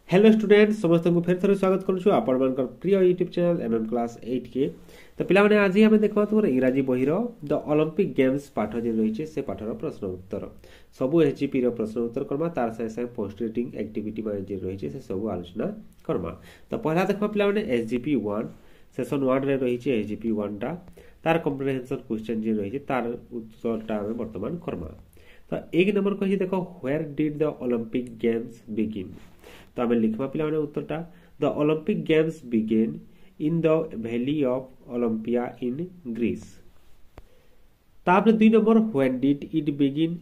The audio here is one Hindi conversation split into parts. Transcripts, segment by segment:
हेलो स्टूडेंट समस्त को फिर थोड़े स्वागत करूँ आपण मान प्रिय यूट्यूब चैनल एमएम क्लास 8 के तो पिला माने आज आम देखा तुम इंग्राजी बहिर द ओलंपिक गेम्स पाठ जो रही से पाठर प्रश्न उत्तर सबू एचजीपी प्रश्न उत्तर करमा तार संगे संगे पोस्ट रीडिंग एक्टिविटी मान जो रही से सब आलोचना करमा। तो पहला देखा पिला माने एसजीपी 1 सेशन 1 रे रही है एसजीपी 1 टा तार कम्प्रिहेंशन क्वेश्चन जो रही है तार उत्तरटा आम वर्तमान करमा। तो एक नंबर कही देखो where did the Olympic games begin. तो आम लिखा पिला उत्तरटा the Olympic games began in the valley of Olympia in Greece. तापर 2 number when did it begin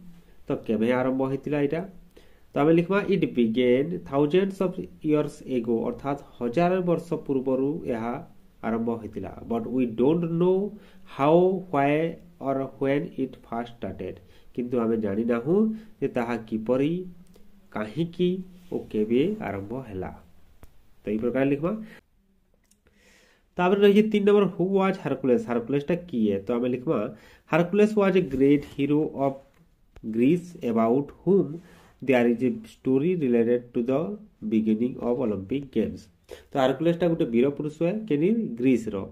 तो केबे आरंभ होइतिला एटा। तो आम लिखा it began thousands of years ago अर्थात हजार वर्ष पूर्वरु यह आरंभ होइतिला but we don't know how why or when it first started किंतु आम जानि नाहु जे ताहा किपरि काहीकि ओ केबे आरंभ हैला। तो ई प्रकार लिखबा। तापर रही 3 नंबर हु वाज हरकुलेस। हरकुलेसटा की है तो हमें लिखबा Hercules was a great hero of Greece about whom there is a story related to the beginning of Olympic games. तो हरकुलेसटा गोटे वीर पुरुष है केनी ग्रीस रो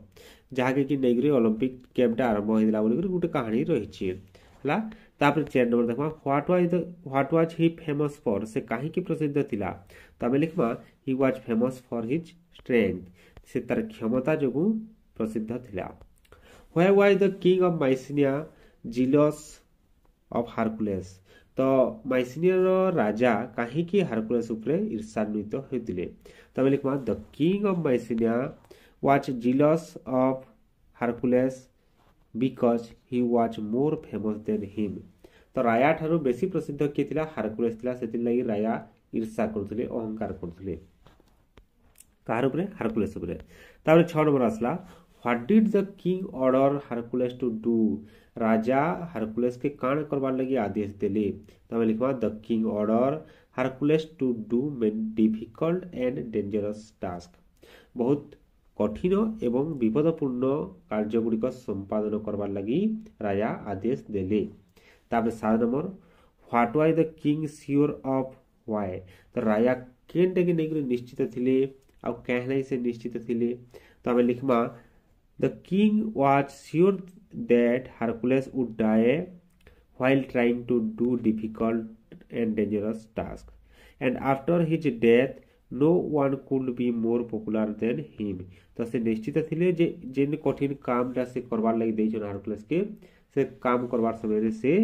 जहाके कि नेगरी ओलंपिक गेमटा आरंभ होइला बोली गोटे कहानी रही है। तापर 4 नंबर देखा what was he famous for से काहे की प्रसिद्ध थिला। तो हमें लिखबा he was famous for his strength से तार क्षमता जोगु प्रसिद्ध थिला। Where was the king of Mycenae jealous of Hercules. तो माइसिनिया रो राजा काहे की हरकुलेस ऊपर ईर्ष्यान्वित होइतिले। तो हमें लिखबा the king of Mycenae was jealous of Hercules because he was more famous than him। तो राया ठारू बेसी प्रसिद्ध किए थिला हरकुलेस थिला सेति लागि राया ईर्ष्या करथुले अहंकार करथुले कार ऊपर हरकुलेस ऊपर। तापर 6 नंबर आसला what did the king order Hercules to do. राजा हरकुलेस के काण करबार लागि आदेश देले। तो हम लिखबा the king order Hercules to do many difficult and dangerous task. बहुत कठिन एवं विपदपूर्ण कार्यगुड़िक संपादन करबार लगी राजा आदेश देले। तापर 7 number what was the king sure of why. तो राजा केनटे के नेगरे निश्चित थिले आ कहले से निश्चित थिले। तो हमें लिखमा the king was sure that Hercules would die while trying to do difficult and dangerous task and after his death no one could be more popular than him. तो से निश्चित थिले जे जेन कठिन कामटा से करबार लागि दैछन हरकुलेस के से काम करबार समय से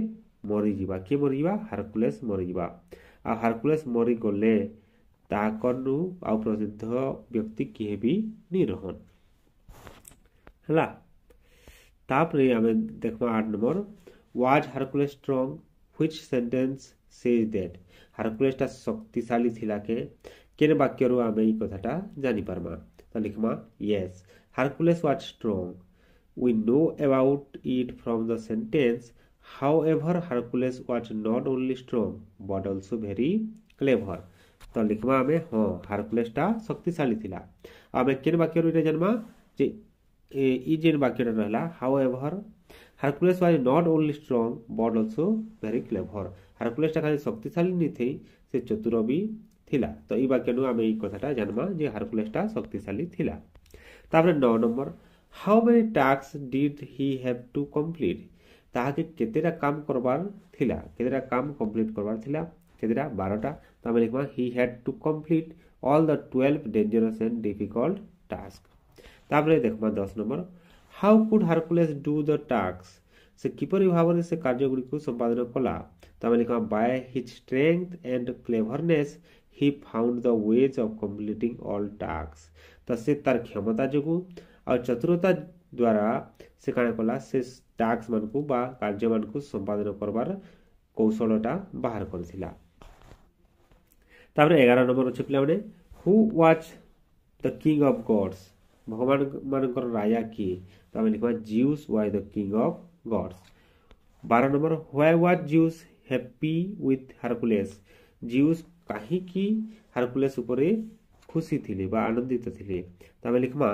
मरि जिबा के मरि जिबा हरकुलेस मरि जिबा आ हरकुलेस मरि गले ताकनु आ प्रसिद्ध व्यक्ति के भी नि रहन हला। तापरे हमें देखबा 8 number was Hercules strong which sentence says that. Hercules ता शक्तिशाली थिला के केन वाक्य रो आमे ई कथाटा जानि पारमा। तो लिखमा yes Hercules was strong we know about it from the sentence however Hercules was not only strong but also very clever. तो लिखमा आमे हां हरकुलेस ता शक्तिशाली थिला आमे केन वाक्य रो इटा जन्मा जे ई जेन वाक्यटा रहला however Hercules was not only strong but also very clever. Hercules ता खाली शक्तिशाली नि थई से चतुर भी थिला। तो ई वाक्य नु आमे ई कथाटा जानमा जे हरकुलेस ता शक्तिशाली थिला। तापर 9 number how many task did he have to complete. ताहाके केतेरा काम करबार थिला केतेरा काम कंप्लीट करबार थिला केतेरा 12टा। तो आमे लिखबा he had to complete all the 12 dangerous and difficult task. तापर देखबा 10 number how could Hercules do the task से किपरि भाबरे से कार्यगुड़ी को संपादन कला। तो आमे लिखबा by his strength and cleverness he found the ways of completing all tasks। तो से तार क्षमता जोगु और चतुरता द्वारा से काना कला से टास्क मान को बा कार्य मान को संपादन करबार कौशलटा बाहर करथिला। तापर 11 नंबर अछि पिला माने who was the king of gods. भगवान मानकर राजा की। तो हम लिखबा Zeus was the king of gods. 12 number why was Zeus happy with Hercules. Zeus काहे की हरकुलेस ऊपर खुशी थिले बा आनंदित थिले। तो हमें लिखमा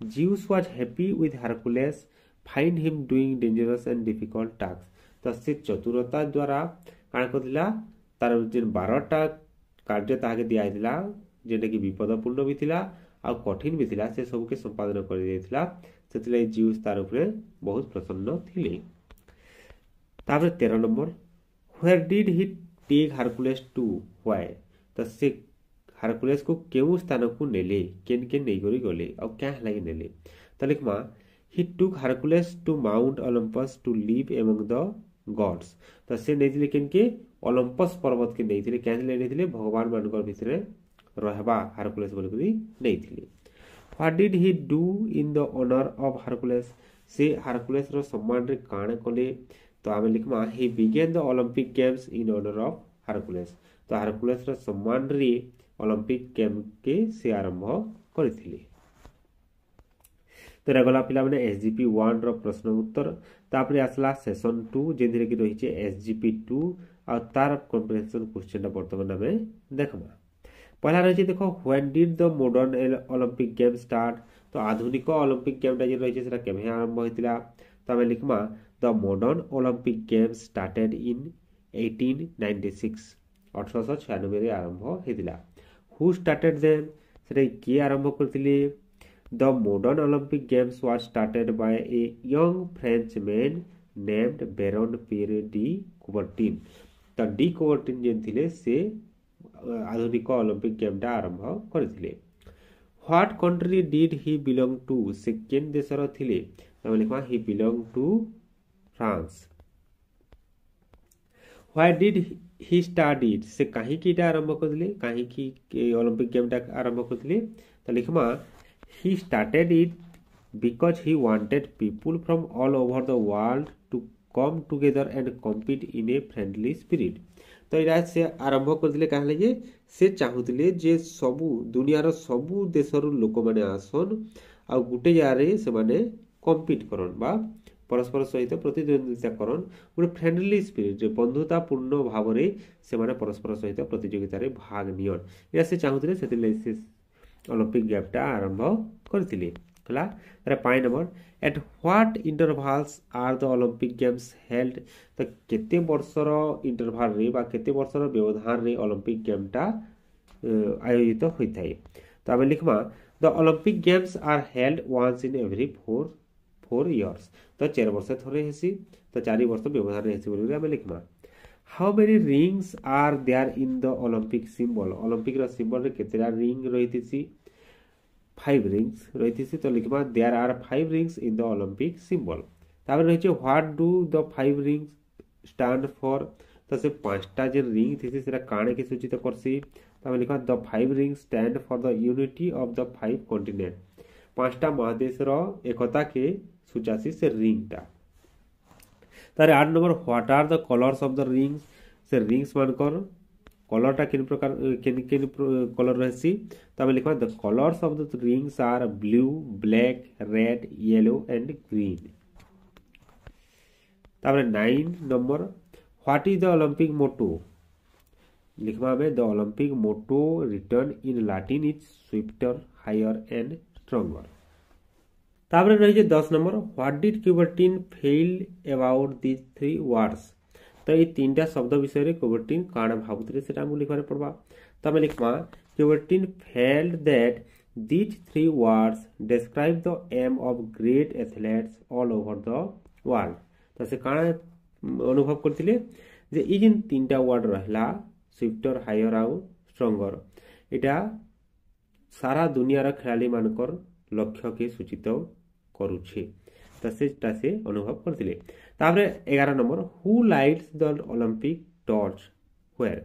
Zeus was happy with Hercules find him doing dangerous and difficult task. तो से चतुरता द्वारा काण करथिला तार जे 12टा कार्य ताके दिया दिला जेटा कि विपदपूर्ण भी थिला आ कठिन भी थिला से सब के संपादन कर देथिला सेतिले जिउस तार ऊपर बहुत प्रसन्न थिले। तापर 13 number where did he take Hercules to why तो से हारकुलेस को केउ स्थान को नेले केन केन नै करी गले आ क्या लागि नेले तो लिखमा he took Hercules to Mount Olympus to live among the gods तो से नेथिले केन के ओलंपस पर्वत के नेथिले क्या नेथिले भगवान मानकर भितरे रहबा हारकुलेस बोल करी नेथिले। What did he do in the honour of Hercules से हारकुलेस रो सम्मान रे काणे कले तो आमे लिखमा he began the Olympic games in honour of Hercules तो हारकुलेस रो सम्मान रे ओलंपिक गेम के से आरंभ करथिले। तो गला पिला माने एसजीपी 1 रो प्रश्न उत्तर तापरे आसला सेशन 2 जेंदिरे कि रहिचे एसजीपी 2 आ तार कॉम्प्रिहेंशन क्वेश्चन वर्तमान हमें देखमा। पहला रहिचे देखो when did the modern Olympic game start तो आधुनिक ओलंपिक गेम जे रहिचे सेटा केबे आरंभ होइतिला तो हमें लिखमा the modern Olympic games started in 1896 1896 रे आरंभ होइतिला। हु स्टार्टेड देम सेटा के आरंभ करथिले The modern Olympic Games was started by a young Frenchman named Baron Pierre de Coubertin। तो डी कोवर्टिन जेन थिले से आधुनिक ओलंपिक गेम टा आरंभ करथिले। What country did he belong to से केन देशर थिले तो लिखवा he belong to France। Why did he start it से काहे की टा आरंभ करथिले काहे की ओलंपिक गेम टा आरंभ करथिले तो लिखमा he started it because he wanted people from all over the world to come together and compete in a friendly spirit। तो इरा से आरंभ करथिले कहले जे से चाहुतिले जे सबु दुनियार सबु देशर लोक माने आसन आ गुटे जारे से माने कम्पीट करन बा परस्पर सहित प्रतिद्वंदिता करन गुटे फ्रेंडली स्पिरिट जे बंधुता पूर्ण भाव रे से माने परस्पर सहित प्रतियोगिता रे भाग नियन इरा से चाहुतिले सेतिले से ओलंपिक गेम टा आरंभ करथिले हला तारे 5 number at what intervals are the Olympic games held तो केते वर्षर इंटरवल रे बा केते वर्षर व्यवधान रे ओलंपिक गेम टा आयोजित होइथाय तो आबे लिखमा the Olympic games are held once in every 4 years तो 4 वर्ष थरे हेसी तो 4 वर्ष व्यवधान रे हेसी बोली आबे लिखमा। How many rings are there in the Olympic symbol Olympic रो सिंबल रे केतेरा रिंग रहितिसी 5 रिंग्स रहितिसी तो लिखबा there are 5 rings in the Olympic symbol. तापर रहिचे what do the 5 rings stand for तो से पांचटा जे रिंग थिसी सेरा काणे के सूचित करसी तापर लिखबा the 5 rings stand for the unity of the 5 continent पांचटा महादेश रो एकता के सूचासी से रिंग टा। तारे 8 number what are the colours of the rings से रिंग्स मानकर कलर टा किन प्रकार किन कलर रहसी तबे लिखबा the colours of the rings are blue black red yellow and green. तापर 9 number what is the Olympic motto लिखबा में the Olympic motto written in Latin is swifter higher and stronger. तापर रही 10 number what did Coubertin feel about these 3 words तो ये तीनटा शब्द विषय रे क्यूबर्टिन काण भाबुतरे सेटा हमु लिखबारे पड़बा तबे लिखमा Coubertin felt that these 3 words describe the aim of great athletes all over the world तो से काण अनुभव करथिले जे ई जिन तीनटा वर्ड रहला स्विफ्टर हायर आउ स्ट्रॉन्गर एटा सारा दुनिया रा खिलाड़ी मानकर लक्ष्य के सूचित करूछे तो से अनुभव करथिले। तापरे 11 number who lights the Olympic torch where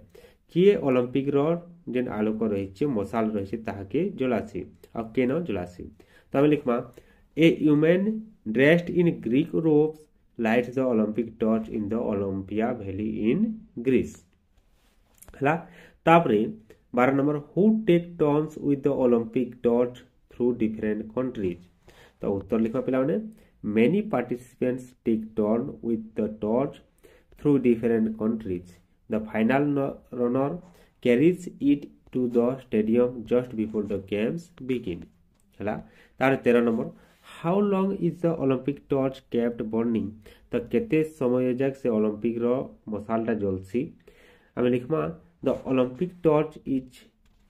किए ओलंपिक रो जेन आलोक रहिचे मशाल रहिचे ताहाके जलासी आ केन जलासी तबे लिखमा a human dressed in Greek robes lights the Olympic torch in the Olympia valley in Greece हला। तापरे 12 number who take turns with the Olympic torch through different countries तो उत्तर लिखमा पिला माने many participants take turn with the torch through different countries the final runner carries it to the stadium just before the games begin हला। तार 13 number how long is the olympic torch kept burning तो केते समय जाक से ओलंपिक रो मशालटा जलसी आमे लिखमा the olympic torch is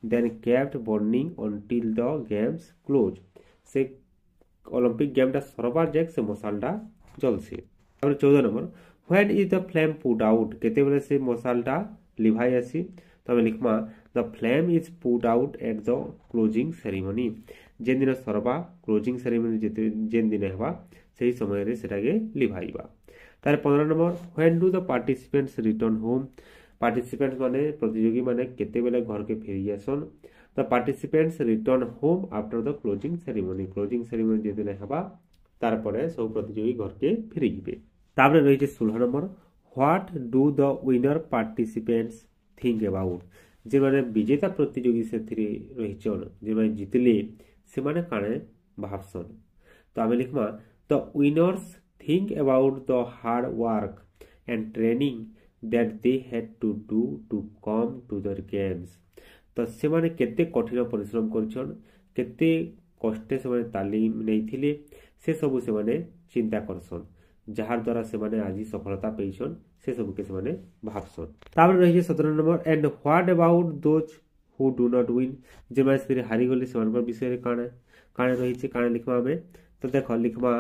then kept burning until the games close. से ओलंपिक गेमटा सरबार जाक से मशालटा जलसी। 14 number when is the flame put out केते बेले से मशालटा लिभाई आसी तो आम लिखमा the flame is put out at the closing ceremony जेन दिन सरबा क्लोजिंग सेरेमनी जेन दिन हेबा सही समय रे सेटाके लिभाइबा। तार 15 number when do the participants return home participants माने प्रतियोगी माने केते बेले घर के फेरी आसन the participants return home after the closing ceremony जे दिन हेबा तार परे सब प्रतियोगी घर के फेरी जिबे। तापर रहिছে 16 number what do the winner participants think about जे माने विजेता प्रतियोगी सेथिरे रहिछन जे माने जितले से माने काने भाबसन तो आमे लिखमा the winners think about the hard work and training that they had to do to come to their games तो से माने केते कठिन परिश्रम करछन केते कष्टे से माने तालीम नैथिले से सब से माने चिंता करसन जहार द्वारा से माने आजी सफलता पेइछन से सब के से माने भाबसन। तापर रहिছে 17 number and what about those who do not win जे माने से हारि गले से मानकर विषय रे काने रहिছে काने लिखमा हमें तो देखो लिखमा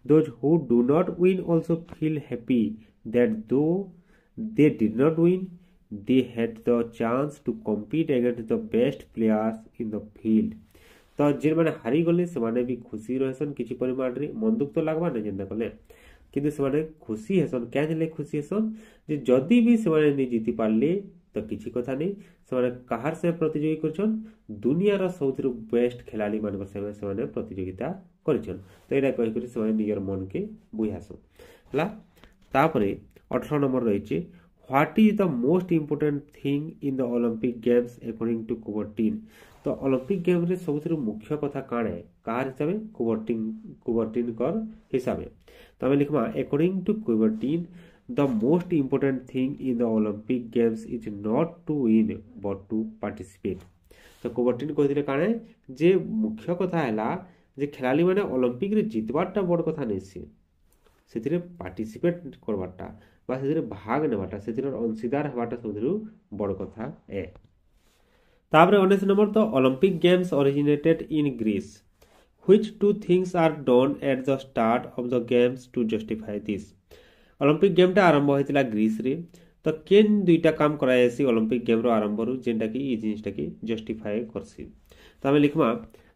those who do not win also feel happy that though they did not win they had the chance to compete against the best players in the field तो जे माने हारि गले से माने भी खुशी रहसन किछि परिमाण रे मन दुख तो लागबा नै जेंदा कले किंतु से माने खुशी हेसन क्या जले खुशी हेसन जे जदी भी से माने नि जीति पारले तो किछि कथा नै से माने कहार से प्रतियोगी करछन दुनिया रा सबथि बेस्ट खिलाड़ी मानक से माने प्रतियोगिता करछन तो एटा कहि करि से माने नियर मन के बुझासन हला। तापरे 18 नंबर रही what is the most important thing in the Olympic games according to Coubertin तो ओलंपिक गेम रे सबथि मुख्य कथा काण है कार हिसाब से कुबर्टिन कर हिसाब से तो हमें लिखमा according to Coubertin the most important thing in the Olympic games is not to win but to participate तो कुबर्टिन कहथिले काण जे मुख्य कथा हैला जे खिलाड़ी माने ओलंपिक रे जितबाटा बड़ कथा नै से पार्टिसिपेट करवाटा बा से भाग नेबाटा से अंशीदार हवाटा सब बड़ कथा ए। तापरे 19 नंबर तो Olympic games originated in Greece which two things are done at the start of the games to justify this Olympic गेमटा आरंभ होइतिला ग्रीस रे तो केन दुईटा काम करायसी ओलंपिक गेम रो आरंभ रु जेंटा की ई जिनिसटा की जस्टिफाई करसी तो हमें लिखमा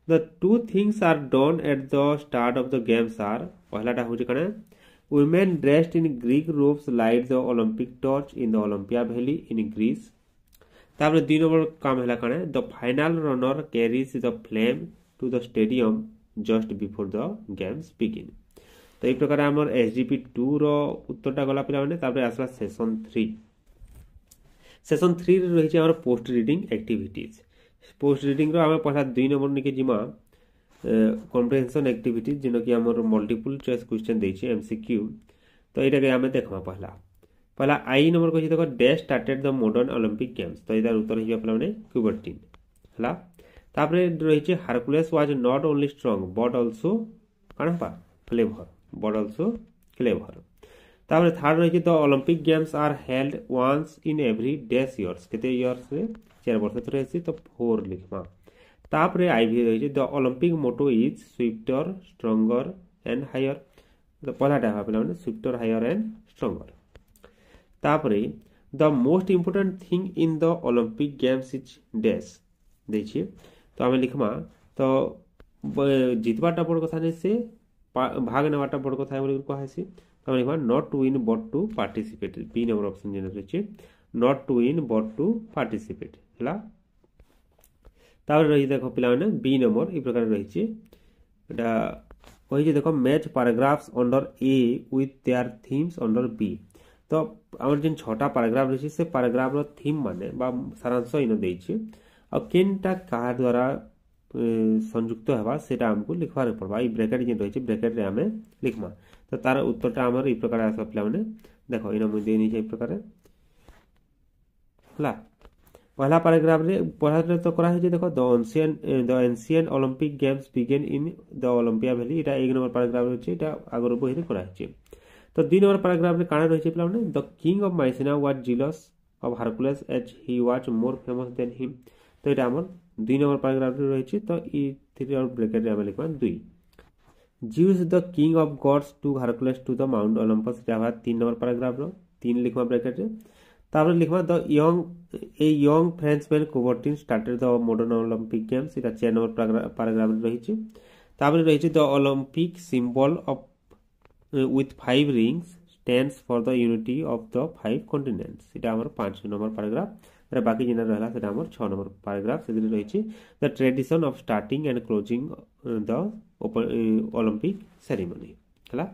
the two things are done at the start of the games आर पहलाटा होजे कने women dressed in Greek robes light the Olympic torch in the Olympia Valley in Greece तापर 2 नंबर काम हैला कने the final runner carries the flame to the stadium just before the games begin तो ए प्रकार हमर एसजीपी 2 रो उत्तरटा गला पिला माने तापर आसला सेशन 3 रे रही छै हमर post reading activities post reading रो हम पहला 2 नंबर निके जिमा कॉम्प्रिहेंशन एक्टिविटीज जिनो कि हमर मल्टीपल चॉइस क्वेश्चन दै छै एमसीक्यू तो एटा के हमें देखमा पहला आई नंबर को देखो dash started the modern Olympic games तो इधर उत्तर हिया पहला माने कुबर्टिन हला तापरे रही छै Hercules was not only strong but also कानपा क्लेवर तापरे थर्ड रही छै the Olympic games are held once in every dash years केते इयर्स रे 4 वर्ष तो रहसी तो 4 लिखमा तापरे आईवी रही छै the Olympic motto is swifter stronger and higher तो पहलाटा पहला माने स्विफ्टर हायर एंड स्ट्रांगर तापरे the most important thing in the Olympic games is dash देखिए तो हमें लिखमा तो जितबाटा बड़ कथा नै से भाग नेबाटा बड़ कथा बोली कहैसी तो हमें लिखमा not to win but to participate B number option जेने रही not to win but to participate हला तापर रही देखो पिला माने बी नंबर ई प्रकार रही छै एटा कहि जे देखो match paragraphs under A with their themes under B तो आमर जेन 6टा पैराग्राफ रही से पैराग्राफ रो थीम माने बा सारांश इन दै छै आ केनटा कार द्वारा संयुक्त हेबा सेटा हमको लिखबार पड़बा ई ब्रैकेट जेन रही छै ब्रैकेट रे हमें लिखमा तो तार उत्तरटा हमर ई प्रकार आसा पिला माने देखो इना मु देनी छै ई प्रकार हला पहला पैराग्राफ रे पहला तो करा है जे देखो the ancient Olympic games began in the Olympia valley एटा 1 नंबर पैराग्राफ रे छै एटा आगर बहि रे करा है तो 2 नंबर पैराग्राफ रे काना रही छै पिला माने the king of Mycenae was jealous of Hercules as he was more famous than him तो ये आम 2 नंबर पैराग्राफ रही तो ये 3 ब्रैकेट आम लिखा 2 Zeus the king of gods to Hercules to the Mount Olympus 3 number paragraph 3 लिखा ब्रैकेट तापर लिखा the young Frenchman Coubertin started the modern Olympic games ये 4 नंबर पैराग्राफ रही तापर रही the Olympic symbol of with 5 rings stands for the unity of the 5 continents এটা আমার 5 নম্বর প্যারাগ্রাফ এর বাকি যেটা রহলা সেটা আমার 6 নম্বর প্যারাগ্রাফ সেদিকে রয়েছে the tradition of starting and closing the olympic ceremony হলা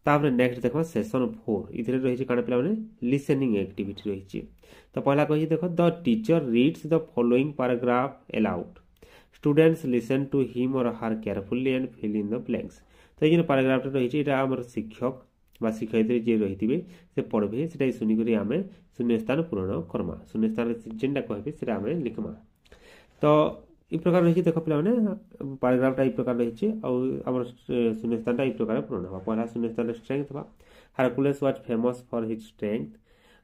তারপরে নেক্সট দেখো সেশন 4 ইথরে রয়েছে কানা পিলা মানে লিসেনিং অ্যাক্টিভিটি রয়েছে তো পহলা কইছি দেখো the teacher reads the following paragraph aloud students listen to him or her carefully and fill in the blanks तो ये पैराग्राफ रही है आम शिक्षक शिक्षयित्री जी रही से पढ़े से शुनिक आम शून्यस्थान पूरण करमा शून्यस्थान जेनटा कहे से आम लिखमा तो ये प्रकार रही देख पे पैराग्राफटा ये प्रकार रही आम शून्यस्थानटा ये प्रकार पूरण हाँ पहला शून्यस्थान strength Hercules was famous for his strength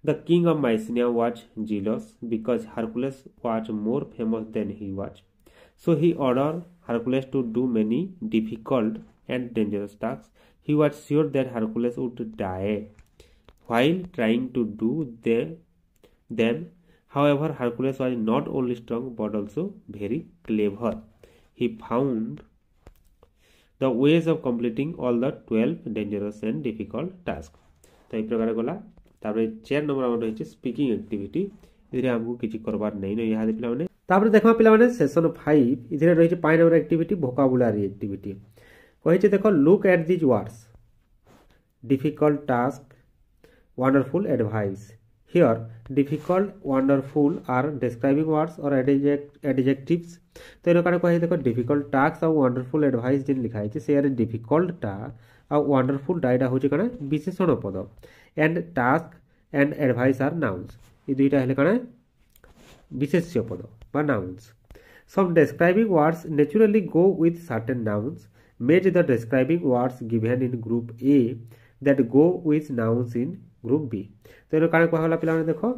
the king of Mycenae was jealous because Hercules was more famous than he was so he ordered Hercules to do many difficult and dangerous tasks. He was sure that Hercules would die while trying to do them. However, Hercules was not only strong but also very clever. He found the ways of completing all the 12 dangerous and difficult tasks. तो ये प्रकार गला तापर 4 नंबर आम रही स्पीकिंग एक्टिविटी इधर हमको किसी करबार नहीं न यहाँ पिला माने तापर देखमा पिला माने सेशन 5 इधर रही 5 नंबर एक्टिविटी वोकाबुलारी एक्टिविटी कहि देखो look at this words difficult task wonderful advice here difficult wonderful are describing words और एडजेक्टिव्स तो इन कारण कहि देखो डिफिकल्ट टास्क और वंडरफुल एडवाइस जिन लिखा है से यार डिफिकल्ट टा और वंडरफुल डाइटा होची कना विशेषण पद and task and advice are nouns ये दुईटा हेले कना विशेष्य पद बा nouns some describing words naturally go with certain nouns match the describing words given in group A that go with nouns in group B तो इन कारण कहला पिला देखो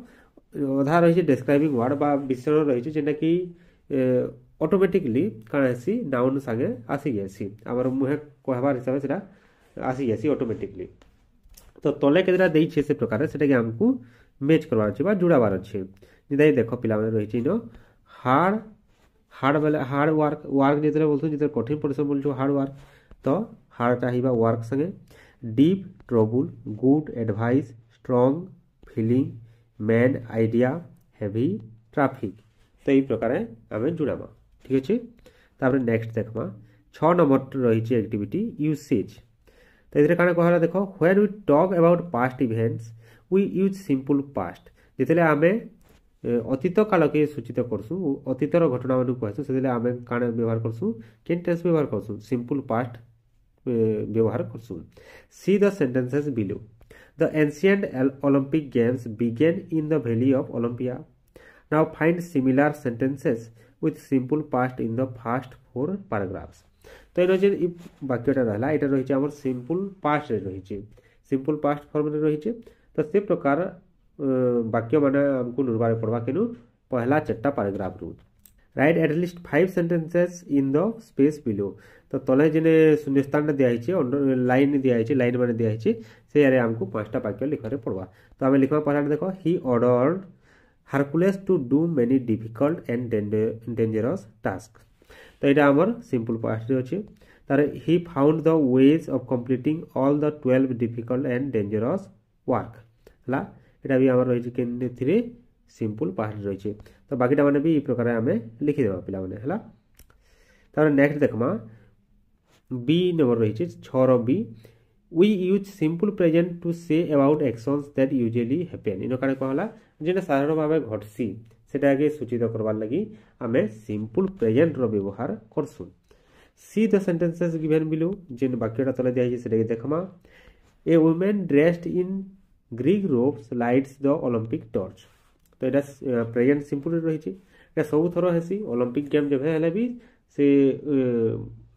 अधा रही डिस्क्राइबिंग वर्ड बा विशेषण रही जेना कि ऑटोमेटिकली काण आसी नाउन संगे आसी गेसी हमर मुहे कहबार हिसाब से आसी गेसी ऑटोमेटिकली तो तले केदरा देई छे से प्रकार सेटा कि हमकु मैच करबार छै बा जुड़ाबार छै निदाई देखो पिला रही छै नो हार्ड वर्क जितने बोलते जितने कठिन परिश्रम बोलते हार्ड वर्क तो हार्ड चाहिए वर्क संगे deep trouble good advice strong feeling main idea heavy traffic तो ये प्रकार आम जुड़ामा ठीक अच्छे तापर नेक्स्ट देखमा 6 नंबर रही एक्टिविटी यूसेज तो ये कारण कहला देखो when we talk about past events we use simple past जितने आम अतीत काल के सूचित करसु अतीतर घटना मान कहसु से आम काण व्यवहार करसु केन टेंस व्यवहार करसु सिंपल पास्ट व्यवहार करसु see the sentences below the ancient Olympic games began in the valley of Olympia now find similar sentences with simple past in the first 4 paragraphs तो इन जे वाक्यटा रहला एटा रही हमर सिंपल पास्ट रही सिंपल पास्ट फॉर्म में रही तो से प्रकार वाक्य माने हमको निर्वाह पढ़वा केनु पहला 4टा पैराग्राफ रू right at least 5 sentences in the space below तो तले जेने शून्यस्थान दिया है लाइन दिया है लाइन माने दिया है से यारे हमको 5टा वाक्य लिखरे पड़वा तो हमें लिखवा पहला देखो he ordered Hercules to do many difficult and dangerous task तो ये हमर सिंपल पास्ट रे अछि तार he found the ways of completing all the 12 difficult and dangerous work हला एटा भी हमर रही केन थ्री सिंपल पास्ट रही तो बाकीटा माने भी ई प्रकार आमे लिखि देबा पिला माने हला तार नेक्स्ट देखमा बी नंबर रही 6 रो B we use simple present to say about actions that usually happen in कारण कहला जेना साधारण भाबे घटसी सेटा के सूचित करबार लागि आमे सिंपल प्रेजेंट रो व्यवहार करसु see the sentences given below जेन वाक्यटा तले दिया छै सेटा देखमा a women dressed in Greek robes lights the Olympic torch तो ये प्रेजेंट सिंपल रही सब थर हेसी ओलंपिक गेम जब है भी से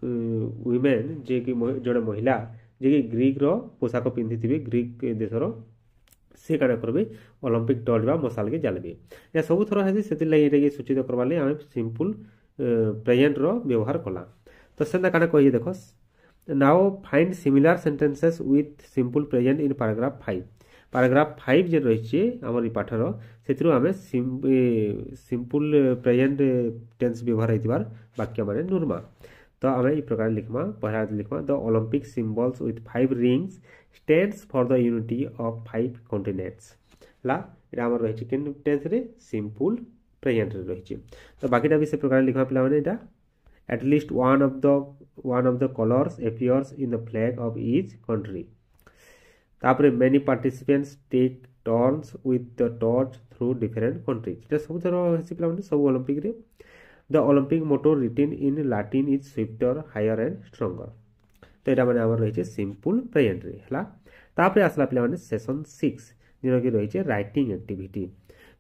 वुमेन जे कि जड़े महिला जे कि ग्रीक रो पोशाक पिंधि ग्रीक देशर से काଣା करबे ओलंपिक टॉर्च बा मशाल के जालबे या सब थोड़ा है से लगे एटा के सूचित करबा ले हम सिंपल प्रेजेंट रो व्यवहार कला तो सेना काଣା कहि देखो now find similar sentences with simple present in paragraph 5 paragraph 5 जे रहिछि हमर इ पाठर सेतिरो हमें सिंपल प्रेजेंट टेंस व्यवहार हेतिबार वाक्य माने नुरमा तो हमें इ प्रकार लिखमा पहला लिखमा the Olympic symbols with 5 rings stands for the unity of 5 continents ला एटा हमर रहिछि केन टेंस रे सिंपल प्रेजेंट रे रहिछि तो बाकीटा भी से प्रकार लिखमा पिला माने एटा at least one of the colors appears in the flag of each country तापरे many participants take turns with the torch through different countries एटा सब तरह हेसी पिला माने सब ओलंपिक रे the olympic motto written in latin is swifter higher and stronger तो एटा माने हमर रहिছে सिंपल प्रेजेंट रे हला तापरे आसला पिला माने सेशन 6 जेनो कि रहिছে राइटिंग एक्टिविटी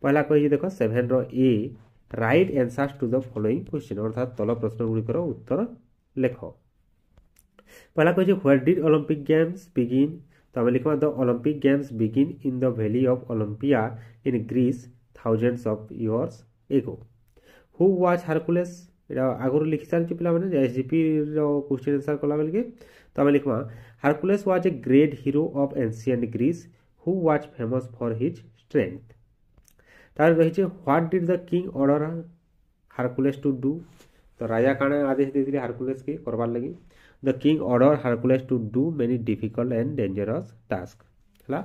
पहला कहि देखो 7 रो A write answers to the following question अर्थात तल प्रश्न गुड़िकर उत्तर लेख पहला कहे where did Olympic games begin तो आम लिखा the Olympic games begin in the valley of Olympia in Greece thousands of years ago who was Hercules आगुरी लिखि सारी पिला माने एसजीपी रो क्वेश्चन आंसर कला बेलके तो आम लिखा Hercules was a great hero of ancient Greece who was famous for his strength तार रही what did the king order Hercules to do तो राजा काना आदेश देथिले हारकुलेस के करबार लगी the king order Hercules to do many difficult and dangerous task हला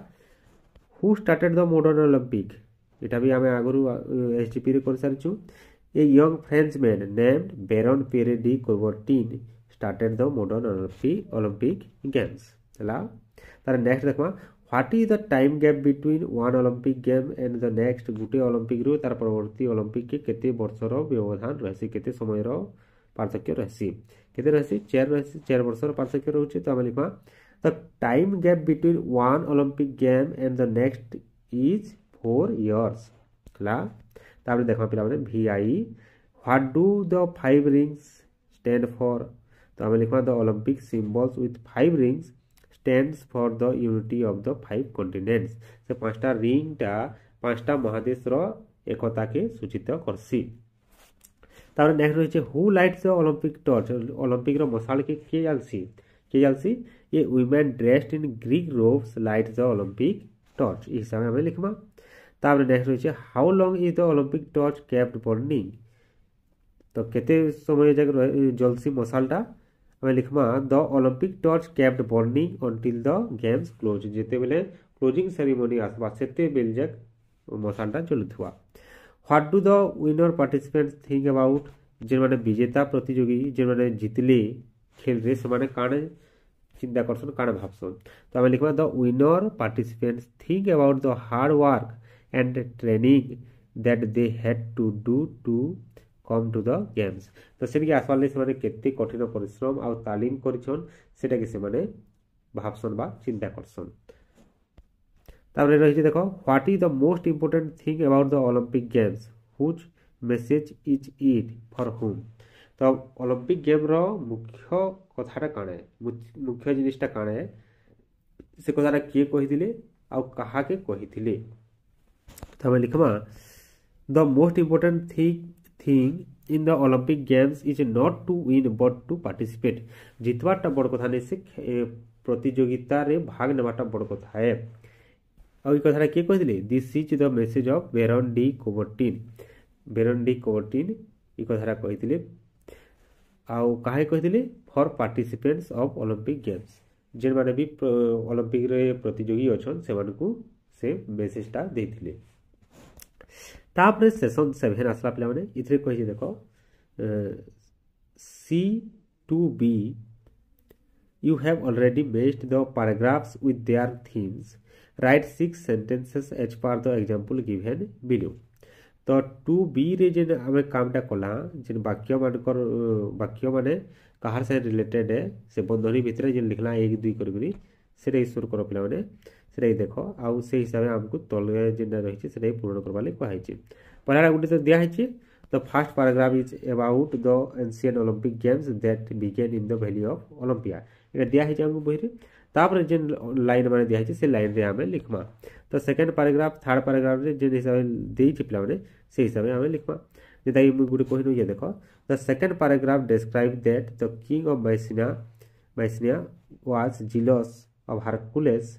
who started the modern Olympic एटा भी हमें आगुरु एसजीपी रे कर सारिछु a young French man named Baron Pierre D Coubertin started the modern Olympic games हला तार नेक्स्ट देखमा what is the time gap between one Olympic game and the next गुटे ओलंपिक रु तार परवर्ती ओलंपिक के केते वर्षर व्यवधान रहसी केते समय रो पार्थक्य रहसी केते रहसी 4 वर्षर पार्थक्य रहउछि तो हम लिखा the time gap between one Olympic game and the next is 4 years ला तापर देखा पिला माने VI what do the 5 rings stand for तो हम लिखा the Olympic symbols with 5 rings stands for the unity of the 5 continents से पांचटा रिंग टा पांचटा महादेश रो एकता के सूचित करसी तार नेक्स्ट रहिছে who lights the Olympic torch Olympic रो मशाल के जालसी ये women dressed in Greek robes lights the Olympic torch इस हिसाब में लिखमा तार नेक्स्ट रहिছে how long is the Olympic torch kept burning तो केते समय जक जलसी मशालटा हमें लिखमा the Olympic torch kept burning until the games close जेते बेले क्लोजिंग सेरेमनी आसबा सेते बेल जक मशालटा चलुथुआ what do the winner participants think about जे माने विजेता प्रतियोगी जे माने जितले खेल रे से माने काने चिंता करसन काने भाबसन तो हमें लिखमा the winner participants think about the hard work and training that they had to do to come to the games तो सेनिके आसवाले से माने केते कठिन परिश्रम आ तालीम करिछन सेटा के से माने भाबसन बा चिंता करसन तारे रहिছে देखो what is the most important thing about the Olympic games which message is it for हुम तो ओलंपिक गेम रो मुख्य कथाटा काणे मुख्य जिनिसटा काणे से कथाटा के कहिदिले आ कहा के कहिथिले तो हम लिखमा the most important thing in the Olympic games is not to win but to participate जितवाटा बड़ कथा नै से प्रतियोगिता रे भाग नेबाटा बड़ कथा है आ ई कथाटा के कहिदिले this is the message of Baron de Coubertin ई कथाटा कहिदिले आ काहे कहिदिले for participants of Olympic games जे माने भी ओलंपिक रे प्रतियोगी अछन से मानकू से मेसेजटा देथिले तापरे सेशन 7 आसला पिला माने इथरे कहि देखो C2B you have already matched the paragraphs with their themes write 6 sentences as per the example given below तो 2B रे जे हमें कामटा कला जे वाक्य माने कहार से रिलेटेड है से बंधनी भितर जे लिखला 1 2 करगरी सेरे ईश्वर कर पिला माने सेरे देखो आउ से हिसाब से हमको तले जेना रही छे सेरे पूर्ण करबा ले कहै छे पहला गुटे तो दिया है छे the first paragraph is about the ancient Olympic games that began in the valley of Olympia एटा दिया है हमको बहिरे तापर जेन लाइन माने दिया से लाइन रे आमे लिखमा। तो सेकेंड पैराग्राफ थर्ड पैराग्राफ रे जेन हिसाब देई पिला माने से हिसाब आमे लिखमा। जेता कि गुटे कहि न देखो the second paragraph describe that the king of Mycenae was jealous of Hercules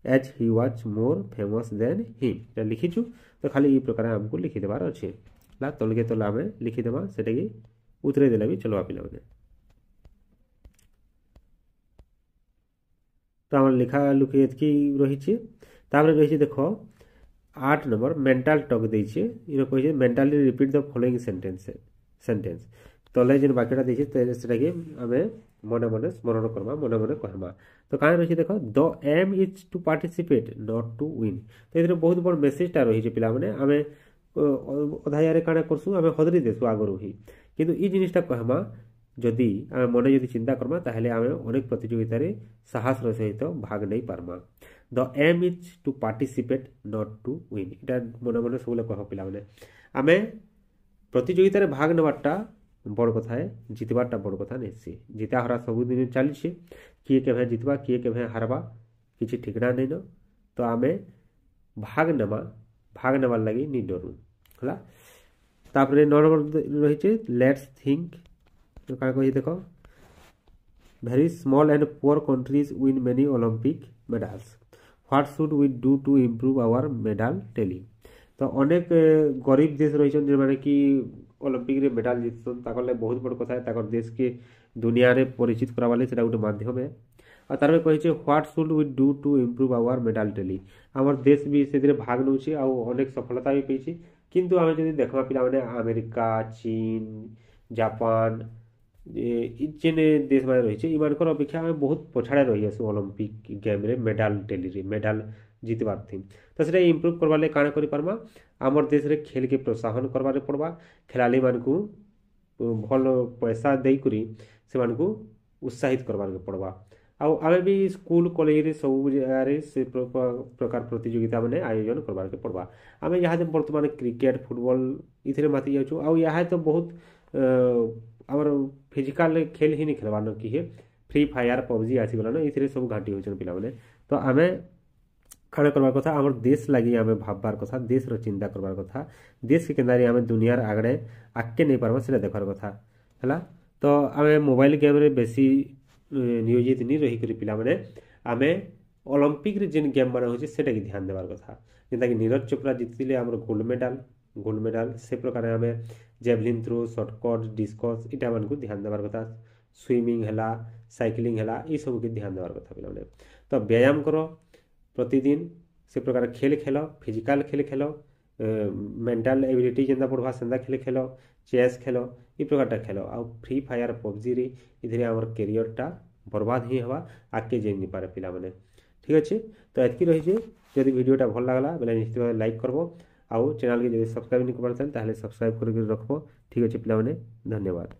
as he was more famous than him. लिखिछु तो खाली ई प्रकार हमको लिखि देबार अछि ला तलके तला आमे लिखि देबा सेटा कि उतरे देला भी चलवा पिला माने। तो आम लिखा लुकी एतकी रही रही देख 8 नंबर मेंटाल टॉक देछे इनो कहि mentally repeat the following sentence तले जेन बाकीटा देछे सेटा कि हमें मने मने स्मरण करबा मने मने कहमा। तो काहे रही देख the aim is to participate not to win. तो इधर बहुत बड़ मेसेजटा रही पिला माने हमें अधायारे काना करसु हमें हदरी देसु आगरु ही किंतु ई जिनिसटा कहमा जदि आमे मने जदि चिंता करमा ताहले आमे अनेक प्रतियोगिता रे साहस र सहित भाग नहीं पारमा। The aim is to participate not to win इटा मने मने सबले कह पिला माने आमे प्रतियोगिता रे भाग नेबाटा बड़ कथा है जितबाटा बड़ कथा नहीं सी जिता हरा सब दिन चली छे किए केभे जितबा किए केभे हारबा किछि ठिकना नहीं न। तो आमे भाग नेबार लगी नहीं डरू हला। तापरे नंबर रही छे लेट्स थिंक तो का कहि देखो very small and poor countries win many Olympic medals. What should we do to improve our medal tally? तो अनेक गरीब देश रही जे माने कि ओलंपिक रे मेडल जीतसन ताकर ले बहुत बड़ कथा है ताकर देश के दुनिया रे परिचित करावा ले सेटा गुटे माध्यम है। और तार में कहि छे what should we do to improve our medal tally. हमर देश भी से भाग नउछि आ अनेक सफलता भी पेछि किंतु आमे जदि देखबा पिला माने अमेरिका चीन जापान जेन देश माने रही इमानकर अपेक्षा आमे बहुत पछाड़े रही आसु ओलंपिक गेम रे मेडल टैली रे मेडल जीतबार थी। तो सेटा इम्प्रूव करबा ले काना करि पारमा हमर देश रे खेल के प्रोत्साहन करबारे पड़बा खिलाड़ी मानकू भल पैसा दे करी से मानकू उत्साहित करबार पड़बा। आउ आमे भी स्कूल कॉलेज रे सब जगह से प्रकार प्रतियोगिता माने आयोजन करबार के पड़बा। आमे यहाँ वर्तमान क्रिकेट फुटबॉल इथरे माति जाउछु आउ यहाँ तो बहुत आमर फिजिकल खेल ही नहीं खेलवार कि है फ्री फायर पबजी आसीगलान ये सब घाटी होचन पिला माने। तो आमे काना करबार कथा आमर देश लगी आमे भाबबार कथा देश रो चिंता करबार कथा देश के केंदारी आमे दुनियार आगड़े आके नहीं पारबा सेटा देखबार कथा हला। तो आमे मोबाइल गेम रे बेसी नियोजित नहीं रही करी पिला माने आमे ओलंपिक रे जेन गेम माने होचे सेटा की ध्यान देबार कथा जेंता कि नीरज चोपड़ा जीतिले आमर गोल्ड मेडल से प्रकार आमे जेवलिन थ्रो शॉर्टकट डिस्कस इटा मान को ध्यान देबार कथा स्विमिंग हैला साइकिलिंग हैला ई सब के ध्यान देबार कथा पिला माने। तो व्यायाम करो प्रतिदिन से प्रकार खेल खेलो फिजिकल खेल खेलो मेंटल एबिलिटी जेंदा पढ़वा सेंदा खेल खेलो चेस खेलो ई प्रकारटा खेलो आ फ्री फायर पबजी रे इधरे हमर करियरटा बर्बाद ही हवा आके जे नहीं पारे पिला माने। ठीक अच्छे तो एतकी रही जे जदि वीडियोटा भल लागला बेले निश्चित भाव लाइक करबो आउ चैनल के जदि सब्सक्राइब नहीं कर पारछन ताहले सब्सक्राइब करके रखबो। ठीक अच्छे पिला माने धन्यवाद।